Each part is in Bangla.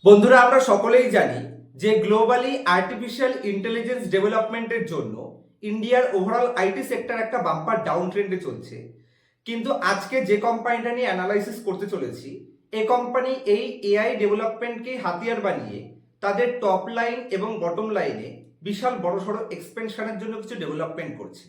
বন্ধুরা, আমরা সকলেই জানি যে গ্লোবালি আর্টিফিশিয়াল ইন্টেলিজেন্স ডেভেলপমেন্টের জন্য ইন্ডিয়ার ওভারঅল আইটি সেক্টর একটা বাম্পার ডাউন ট্রেন্ডে চলছে। কিন্তু আজকে যে কোম্পানিটা নিয়ে অ্যানালাইসিস করতে চলেছি, এই কোম্পানি এই এআই ডেভেলপমেন্টকে হাতিয়ার বানিয়ে তাদের টপ লাইন এবং বটম লাইনে বিশাল বড়সড় এক্সপেনশনের জন্য কিছু ডেভেলপমেন্ট করছে।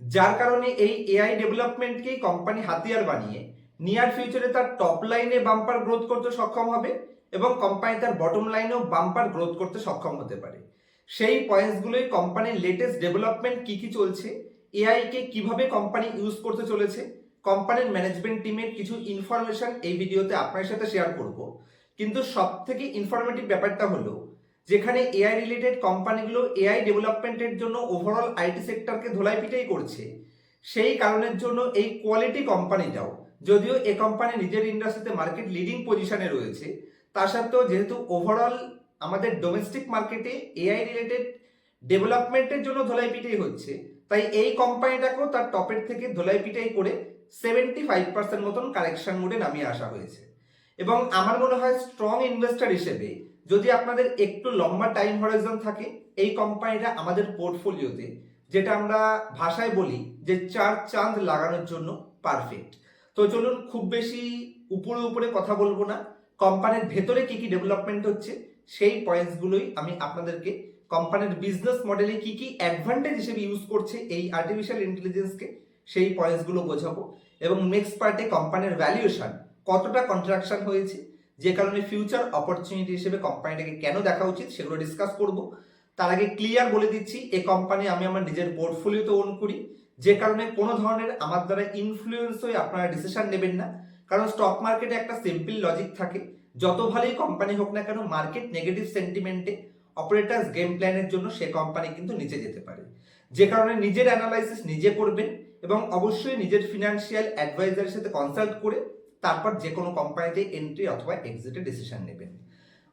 যার কারণে এই এআই ডেভেলপমেন্টকেই কোম্পানি হাতিয়ার বানিয়ে নিয়ার ফিউচারে তার টপ লাইনে বাম্পার গ্রোথ করতে সক্ষম হবে এবং কোম্পানি তার বটম লাইনেও বাম্পার গ্রোথ করতে সক্ষম হতে পারে। সেই পয়েন্টসগুলোই কোম্পানির লেটেস্ট ডেভেলপমেন্ট কি কি চলছে, এআই কে কিভাবে কোম্পানি ইউজ করতে চলেছে, কোম্পানির ম্যানেজমেন্ট টিমের কিছু ইনফরমেশন এই ভিডিওতে আপনার সাথে শেয়ার করব। কিন্তু সব থেকে ইনফরমেটিভ ব্যাপারটা হলো, যেখানে এআই রিলেটেড কোম্পানিগুলো এআই ডেভেলপমেন্টের জন্য ওভারঅল আইটি সেক্টরকে ধোলাই পিটাই করছে, সেই কারণের জন্য এই কোয়ালিটি কোম্পানিটাও, যদিও এই কোম্পানি নিজের ইন্ডাস্ট্রিতে মার্কেট লিডিং পজিশনে রয়েছে, তা সত্ত্বেও যেহেতু ওভারঅল আমাদের ডোমেস্টিক মার্কেটে এআই রিলেটেড ডেভেলপমেন্টের জন্য ধোলাই পিটাই হচ্ছে, তাই এই কোম্পানিটাকেও তার টপের থেকে ধোলাই পিটাই করে 75% মতন কারেকশন মোডে নামিয়ে আসা হয়েছে। এবং আমার মনে হয় স্ট্রং ইনভেস্টর হিসেবে যদি আপনাদের একটু লম্বা টাইম হরাইজন থাকে, এই কোম্পানিটা আমাদের পোর্টফোলিওতে, যেটা আমরা ভাষায় বলি যে চার চাঁদ লাগানোর জন্য পারফেক্ট। তো চলুন, খুব বেশি উপরে উপরে কথা বলবো না, কোম্পানির ভেতরে কি কি ডেভেলপমেন্ট হচ্ছে সেই পয়েন্টসগুলোই আমি আপনাদেরকে, কোম্পানির বিজনেস মডেলে কি কি অ্যাডভান্টেজ হিসেবে ইউজ করছে এই আর্টিফিশিয়াল ইন্টেলিজেন্সকে, সেই পয়েন্টসগুলো বোঝাবো। এবং নেক্সট পার্টে কোম্পানির ভ্যালুয়েশন কতটা কন্ট্রাকশন হয়েছে, যে কারণে ফিউচার অপরচুনিটি হিসেবে কোম্পানিটাকে কেন দেখা উচিত, সেগুলো ডিসকাস করব। তার আগে ক্লিয়ার বলে দিচ্ছি, এই কোম্পানি আমি আমার নিজের পোর্টফোলিওতে ওন করি, যে কারণে কোনো ধরনের আমার দ্বারা ইনফ্লুয়েন্স হয়ে আপনারা ডিসিশন নেবেন না। কারণ স্টক মার্কেটে একটা সিম্পল লজিক থাকে, যত ভালোই কোম্পানি হোক না কেন, মার্কেট নেগেটিভ সেন্টিমেন্টে অপারেটার্স গেম প্ল্যানের জন্য সে কোম্পানি কিন্তু নিচে যেতে পারে। যে কারণে নিজের অ্যানালাইসিস নিজে করবেন এবং অবশ্যই নিজের ফিনান্সিয়াল অ্যাডভাইজারের সাথে কনসাল্ট করে তারপর যে কোনো কোম্পানিতে এন্ট্রি অথবা এক্সিটের ডিসিশন নেবেন।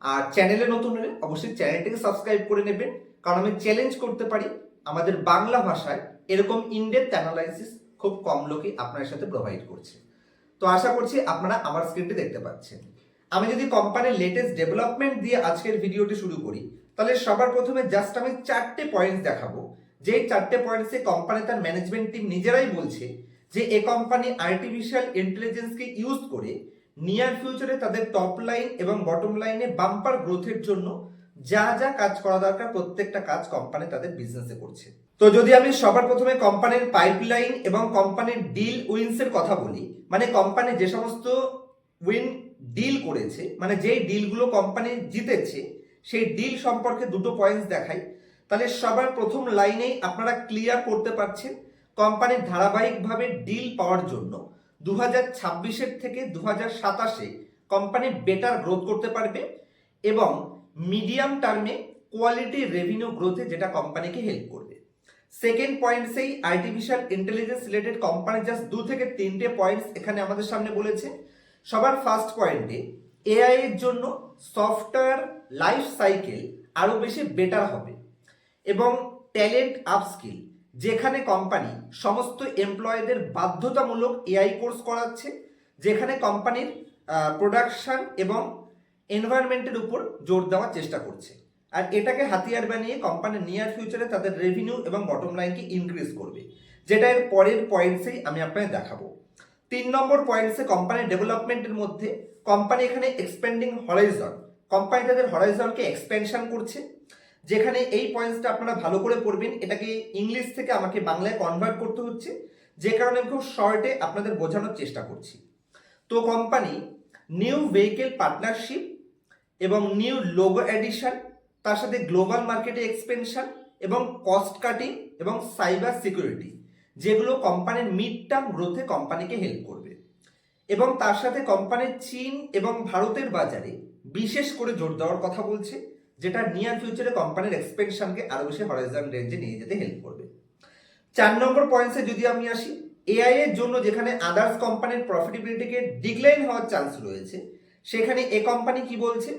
আর চ্যানেলে নতুন হলে অবশ্যই চ্যানেলটিকে সাবস্ক্রাইব করে নেবেন, কারণ আমি চ্যালেঞ্জ করতে পারি আমাদের বাংলা ভাষায় এরকম ইনডেপথ অ্যানালাইসিস খুব কম লোকই আপনার সাথে প্রোভাইড করছে। তো আশা করছি আপনারা আমার স্ক্রিনটি দেখতে পাচ্ছেন। আমি যদি কোম্পানির লেটেস্ট ডেভেলপমেন্ট দিয়ে আজকের ভিডিওটি শুরু করি, তাহলে সবার প্রথমে জাস্ট আমি চারটে পয়েন্টস দেখাবো, যেই চারটে পয়েন্টসে কোম্পানি তার ম্যানেজমেন্ট টিম নিজেরাই বলছে যে এই কোম্পানি আর্টিফিশিয়াল ইন্টেলিজেন্সকে ইউজ করে নিয়ার ফিউচারে তাদের টপ লাইন এবং বটম লাইনে বাম্পার গ্রোথের জন্য যা যা কাজ করা দরকার প্রত্যেকটা কাজ কোম্পানি তাদের বিজনেসে করছে। তো যদি আমি সবার প্রথমে কোম্পানির পাইপলাইন এবং কোম্পানির ডিল উইনস এর কথা বলি, মানে কোম্পানি যে সমস্ত উইন ডিল করেছে, মানে যেই ডিলগুলো কোম্পানি জিতেছে, সেই ডিল সম্পর্কে দুটো পয়েন্টস দেখাই, তাহলে সবার প্রথম লাইনেই আপনারা ক্লিয়ার করতে পারছেন কোম্পানির ধারাবাহিকভাবে ডিল পাওয়ার জন্য 2026-এর থেকে 2027-এ কোম্পানি বেটার গ্রোথ করতে পারবে এবং মিডিয়াম টার্মে কোয়ালিটি রেভিনিউ গ্রোথে, যেটা কোম্পানিকে হেল্প করবে। সেকেন্ড পয়েন্টসেই artificial intelligence related company just 2 থেকে 3টে পয়েন্টস এখানে আমাদের সামনে বলেছে। সবার ফার্স্ট পয়েন্টে এআই এর জন্য সফটওয়্যার লাইফ সাইকেল আরো বেশি বেটার হবে এবং ট্যালেন্ট আপস্কিল, যেখানে কোম্পানি সমস্ত এমপ্লয়ীদের বাধ্যতামূলক এআই কোর্স করাচ্ছে, যেখানে কোম্পানির প্রোডাকশন এবং এনভায়রনমেন্টের উপর জোর দেওয়ার চেষ্টা করছে। আর এটাকে হাতিয়ার বানিয়ে কোম্পানি নিয়ার ফিউচারে তাদের রেভিনিউ এবং বটম লাইনকে ইনক্রিজ করবে, যেটা এর পরের পয়েন্টসেই আমি আপনাকে দেখাবো। 3 নম্বর পয়েন্টসে কোম্পানির ডেভেলপমেন্টের মধ্যে কোম্পানি এখানে এক্সপেন্ডিং হরাইজন, কোম্পানি তাদের হরাইজনকে এক্সপেনশন করছে, যেখানে এই পয়েন্টসটা আপনারা ভালো করে পড়বেন। এটাকে ইংলিশ থেকে আমাকে বাংলায় কনভার্ট করতে হচ্ছে, যে কারণে খুব শর্টে আপনাদের বোঝানোর চেষ্টা করছি। তো কোম্পানি নিউ ভেহিকেল পার্টনারশিপ এবং নিউ লোগো এডিশন, তার সাথে গ্লোবাল মার্কেটে এক্সপেনশন এবং কস্ট কাটিং এবং সাইবার সিকিউরিটি, যেগুলো কোম্পানির মিড টার্ম গ্রোথে কোম্পানিকে হেল্প করবে। এবং তার সাথে কোম্পানির চীন এবং ভারতের বাজারে বিশেষ করে জোর দেওয়ার কথা বলছে, যেটা নিয়ার ফিউচারে কোম্পানির এক্সপেনশনকে আরো বেশি হরাইজন রেঞ্জে নিয়ে যেতে হেল্প করবে। 4 নম্বর পয়েন্টসে যদি আমি আসি, এআই এর জন্য যেখানে আদার্স কোম্পানির প্রফিটেবিলিটিকে ডিক্লাইন হওয়ার চান্স রয়েছে, সেখানে এ কোম্পানি কি বলছে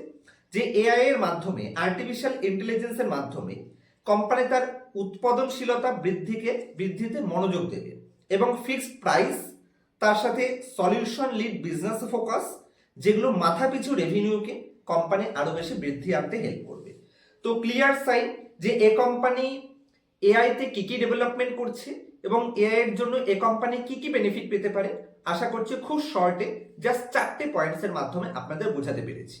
যে এআই এর মাধ্যমে, আর্টিফিশিয়াল ইন্টেলিজেন্সের মাধ্যমে কোম্পানি তার উৎপাদনশীলতা বৃদ্ধিতে মনোযোগ দেবে এবং ফিক্সড প্রাইস, তার সাথে সলিউশন লিড বিজনেস ফোকাস, যেগুলো মাথাপিছু রেভিনিউকে কোম্পানি আরো বেশি বৃদ্ধি আনতে হেল্প করবে। তো ক্লিয়ার সাইন যে এ কোম্পানি এআই তে কি কি ডেভেলপমেন্ট করছে এবং এআই এর জন্য এ কোম্পানি কি কি বেনিফিট পেতে পারে, আশা করছি খুব শর্টে জাস্ট 4টে পয়েন্টসের মাধ্যমে আপনাদের বোঝাতে পেরেছি।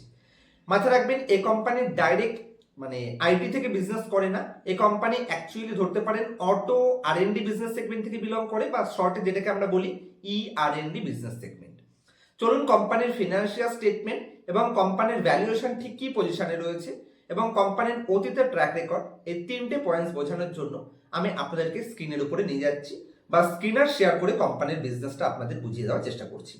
মাথায় রাখবেন এই কোম্পানি ডাইরেক্ট মানে আইটি থেকে বিজনেস করে না, এই কোম্পানি অ্যাকচুয়ালি ধরতে পারেন অটো আর&ডি বিজনেস সেগমেন্ট থেকে বিলং করে, বা শর্টে যেটাকে আমরা বলি আর&ডি বিজনেস সেগমেন্ট। চলুন কোম্পানির ফিনান্সিয়াল স্টেটমেন্ট এবং কোম্পানির ভ্যালুয়েশন ঠিক কি পজিশনে রয়েছে এবং কোম্পানির অতীতের ট্র্যাক রেকর্ড, এই 3টে পয়েন্টস বোঝানোর জন্য আমি আপনাদেরকে স্ক্রিনের উপরে নিয়ে যাচ্ছি বা স্ক্রিনার শেয়ার করে কোম্পানির বিজনেসটা আপনাদের বুঝিয়ে দেওয়ার চেষ্টা করছি।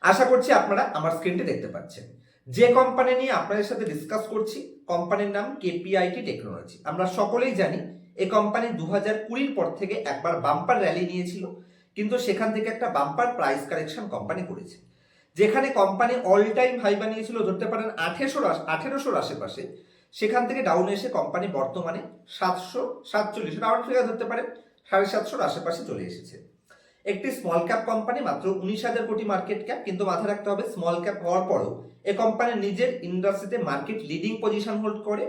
আশা করছি আপনারা আমার স্ক্রিনটি দেখতে পাচ্ছেন। যে কোম্পানি নিয়ে আপনাদের সাথে ডিসকাস করছি কোম্পানির নাম কেপিআইটি টেকনোলজি। আমরা সকলেই জানি এই কোম্পানি 2020 পর থেকে একবার বাম্পার র্যালি নিয়েছিল, কিন্তু সেখান থেকে একটা বাম্পার প্রাইস কারেকশন কোম্পানি করেছে, যেখানে কোম্পানি অল টাইম হাই বানিয়েছিল ধরতে পারেন 1800 আশেপাশে, সেখান থেকে ডাউন এসে কোম্পানি বর্তমানে 747 রাউন্ড ফিগার ধরতে পারেন 750 আশেপাশে চলে এসেছে। একটি স্মল ক্যাপ কোম্পানি, মাত্র 19,000 কোটি মার্কেট ক্যাপ, কিন্তু মাথায় রাখতে হবে স্মল ক্যাপ হওয়ার পরও এ কোম্পানি নিজের ইন্ডাস্ট্রিতে মার্কেট লিডিং পজিশন হোল্ড করে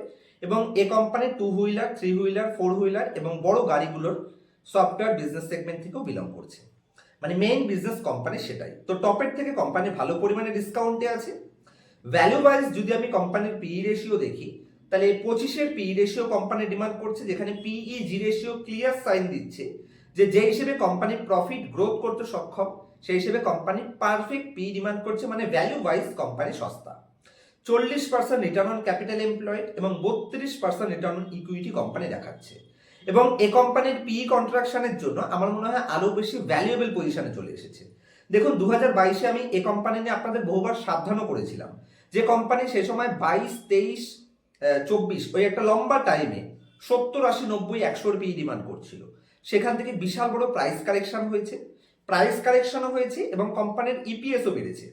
এবং a company 2 wheeler 3 wheeler 4 wheeler এবং বড় গাড়িগুলোর সফটওয়্যার বিজনেস সেগমেন্ট থেকেও বিলং করছে, মানে মেইন বিজনেস কোম্পানি সেটাই। তো টপের থেকে কোম্পানি ভালো পরিমাণে ডিসকাউন্টে আছে। ভ্যালু ওয়াইজ যদি আমি কোম্পানির পিই রেশিও দেখি, তাহলে 25-এর পিই রেশিও কোম্পানি ডিমান্ড করছে, যেখানে পিই জি রেশিও ক্লিয়ার সাইন দিচ্ছে যে হিসেবে কোম্পানি প্রফিট গ্রোথ করতে সক্ষম, সেই হিসেবে কোম্পানি পারফেক্ট পি ডিমান্ড করছে, মানে ভ্যালু ওয়াইজ কোম্পানি সস্তা। 40% রিটার্ন অন ক্যাপিটাল এমপ্লয়েড এবং 32% রিটার্ন অন ইকুইটি কোম্পানি দেখাচ্ছে। এবং এই কোম্পানির পি কন্ট্রাকশনের জন্য আমার মনে হয় আরো বেশি ভ্যালুয়েবল পজিশনে চলে এসেছে। দেখুন 2022-এ আমি এই কোম্পানি নিয়ে আপনাদের বহুবার সাবধানও করেছিলাম যে কোম্পানি সেই সময় 22, 23, 24 ওই একটা লম্বা টাইমে 70, 80, 90, 100 পি ডিমান্ড করছিল। সেখান থেকে বিশাল বড় প্রাইস কারেকশনও হয়েছে এবং কোম্পানির ইপিএসও বেড়েছে,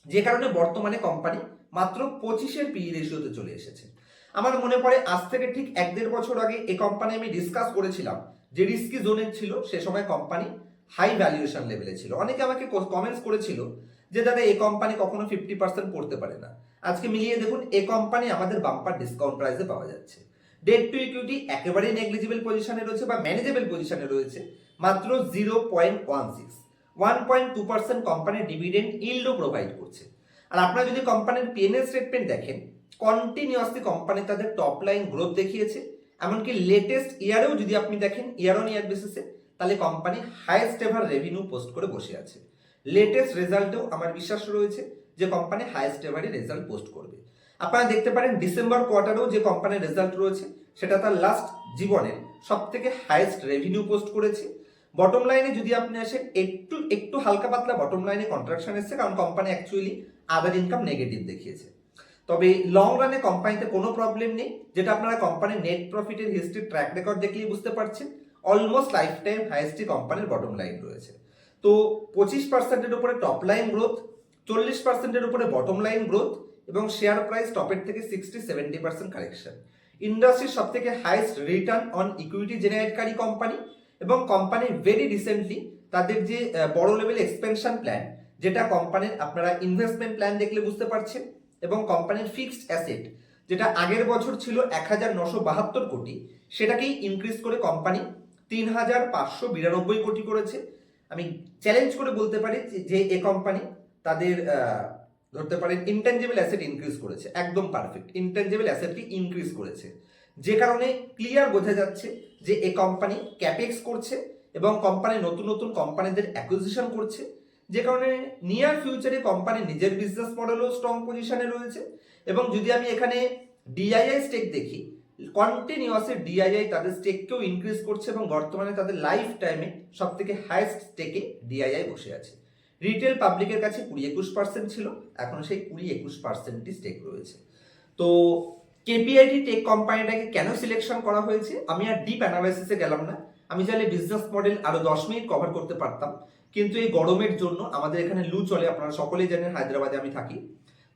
যে কারণে বর্তমানে কোম্পানি মাত্র 25-এর পিই রেশিওতে চলে এসেছে। আমার মনে পড়ে আজ থেকে ঠিক 1-1.5 বছর আগে এই কোম্পানি আমি ডিসকাস করেছিলাম যে রিস্কি জোনে ছিল, সে সময় কোম্পানি হাই ভ্যালুয়েশন লেভেলে ছিল। অনেকে আমাকে কমেন্টস করেছিল যে দাদা এই কোম্পানি কখনো 50% পড়তে পারে না। আজকে মিলিয়ে দেখুন এই কোম্পানি আমাদের বাম্পার ডিসকাউন্ট প্রাইসে পাওয়া যাচ্ছে। ডেট টু ইকুইটি একেবারেই নেগলিজিবল পজিশনে রয়েছে বা ম্যানেজেবল পজিশনে রয়েছে, মাত্র 0.16। 1.2% কোম্পানির ডিভিডেন্ড ইল্ডও প্রোভাইড করছে। আর আপনারা যদি কোম্পানির পিএনএল স্টেটমেন্ট দেখেন, কন্টিনিউয়াসলি কোম্পানি তাদের টপ লাইন গ্রোথ দেখিয়েছে। এমনকি লেটেস্ট ইয়ারেও যদি আপনি দেখেন ইয়ার অন ইয়ার বেসিসে, তাহলে company highest ever revenue post করে বসে আছে। লেটেস্ট রেজাল্টেও আমার বিশ্বাস রয়েছে যে কোম্পানি হাইয়েস্ট এভারই রেজাল্ট পোস্ট করবে। আপনারা দেখতে পারেন ডিসেম্বর কোয়ার্টারেও যে কোম্পানির রেজাল্ট রয়েছে সেটা তার লাস্ট জীবনের সব থেকে হাইয়েস্ট রেভিনিউ পোস্ট করেছে। বটম লাইনে যদি আপনি আসেন, একটু হালকা পাতলা বটম লাইনে কন্ট্রাকশন এসেছে, কারণ কোম্পানি অ্যাকচুয়ালি আদার ইনকাম নেগেটিভ দেখিয়েছে। তবে লং রানে কোম্পানিতে কোনো প্রবলেম নেই, যেটা আপনারা কোম্পানির নেট প্রফিটের হিস্ট্রি ট্র্যাক রেকর্ড দেখলেই বুঝতে পারছেন। অলমোস্ট লাইফ টাইম হাইয়েস্টই কোম্পানির বটম লাইন রয়েছে। তো 25%-এর উপরে টপ লাইন গ্রোথ, 40%-এর উপরে বটম লাইন গ্রোথ এবং শেয়ার প্রাইস টপের থেকে 60-70% কারেকশন। ইন্ডাস্ট্রির সব থেকে হাইয়েস্ট রিটার্ন অন ইকুইটি জেনারেটকারী কোম্পানি এবং কোম্পানি ভেরি রিসেন্টলি তাদের যে বড় লেভেল এক্সপেনশন প্ল্যান, যেটা কোম্পানির আপনারা ইনভেস্টমেন্ট প্ল্যান দেখলে বুঝতে পারছেন, এবং কোম্পানির ফিক্সড অ্যাসেট যেটা আগের বছর ছিল 1,972 কোটি, সেটাকেই ইনক্রিজ করে কোম্পানি 3,592 কোটি করেছে। আমি চ্যালেঞ্জ করে বলতে পারি যে এই কোম্পানি তাদের ধরতে পারেন ইনটেনজিবল অ্যাসেট ইনক্রিজ করেছে, একদম পারফেক্ট ইনটেনজিবল অ্যাসেটকে ইনক্রিজ করেছে, যে কারণে ক্লিয়ার বোঝা যাচ্ছে যে এই কোম্পানি ক্যাপেক্স করছে এবং কোম্পানি নতুন নতুন কোম্পানিদের অ্যাকুইজিশন করছে, যে কারণে নিয়ার ফিউচারে কোম্পানি নিজের বিজনেস মডেলও স্ট্রং পজিশনে রয়েছে। এবং যদি আমি এখানে ডিআইআই স্টেক দেখি, কন্টিনিউয়াসলি ডিআইআই তাদের স্টেককেও ইনক্রিজ করছে এবং বর্তমানে তাদের লাইফ টাইমে সব থেকে হাইয়েস্ট স্টেকে ডিআইআই বসে আছে। রিটেল পাবলিকের কাছে 20-21% ছিল, এখন সেই 20-21%ই স্টেক রয়েছে। তো কেপিআইটি টেক কোম্পানিটাকে কেন সিলেকশন করা হয়েছে আমি আর ডিপ অ্যানালাইসিসে গেলাম না। আমি চাইলে বিজনেস মডেল আরো 10 মিনিট কভার করতে পারতাম, কিন্তু এই গরমের জন্য আমাদের এখানে লু চলে, আপনারা সকলেই জানেন হায়দ্রাবাদে আমি থাকি,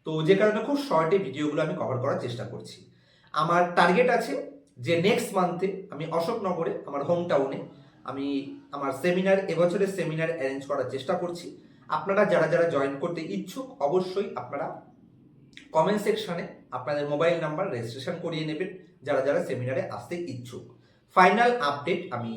তো যে কারণে খুব শর্টে ভিডিওগুলো আমি কভার করার চেষ্টা করছি। আমার টার্গেট আছে যে নেক্সট মান্থে আমি অশোকনগরে আমার হোম টাউনে আমি আমার সেমিনার, এবছরের সেমিনার অ্যারেঞ্জ করার চেষ্টা করছি। আপনারা যারা যারা জয়েন করতে ইচ্ছুক অবশ্যই আপনারা কমেন্ট সেকশনে আপনাদের মোবাইল নাম্বার রেজিস্ট্রেশন করিয়ে নেবেন যারা যারা সেমিনারে আসতে ইচ্ছুক। ফাইনাল আপডেট আমি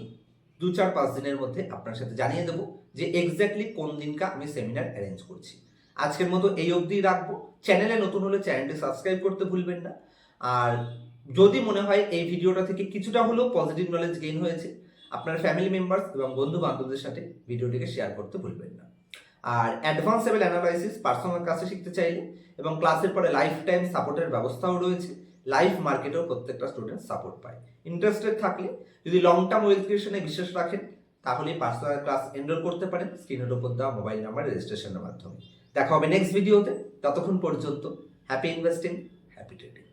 2-4-5 দিনের মধ্যে আপনার সাথে জানিয়ে দেবো যে এক্স্যাক্টলি কোন দিনকা আমি সেমিনার অ্যারেঞ্জ করছি। আজকের মতো এই অবধি রাখবো। চ্যানেলে নতুন হলে চ্যানেলটি সাবস্ক্রাইব করতে ভুলবেন না। আর যদি মনে হয় এই ভিডিওটা থেকে কিছুটা হলেও পজিটিভ নলেজ গেইন হয়েছে, আপনার ফ্যামিলি মেম্বার্স এবং বন্ধু বান্ধবদের সাথে ভিডিওটিকে শেয়ার করতে ভুলবেন না। আর অ্যাডভান্স লেভেল অ্যানালাইসিস পার্সোনাল ক্লাসে শিখতে চাইলে এবং ক্লাসের পরে লাইফ টাইম সাপোর্টের ব্যবস্থাও রয়েছে। লাইভ মার্কেটেও প্রত্যেকটা স্টুডেন্ট সাপোর্ট পায়। ইন্টারেস্টেড থাকলে যদি লং টার্ম ওয়েলথ ক্রিয়েশনে বিশ্বাস রাখেন তাহলে পার্সোনাল ক্লাস এনরোল করতে পারেন স্ক্রিনের উপর দেওয়া মোবাইল নাম্বার রেজিস্ট্রেশনের মাধ্যমে। দেখা হবে নেক্সট ভিডিওতে। ততক্ষণ পর্যন্ত হ্যাপি ইনভেস্টিং, হ্যাপি ট্রেডিং।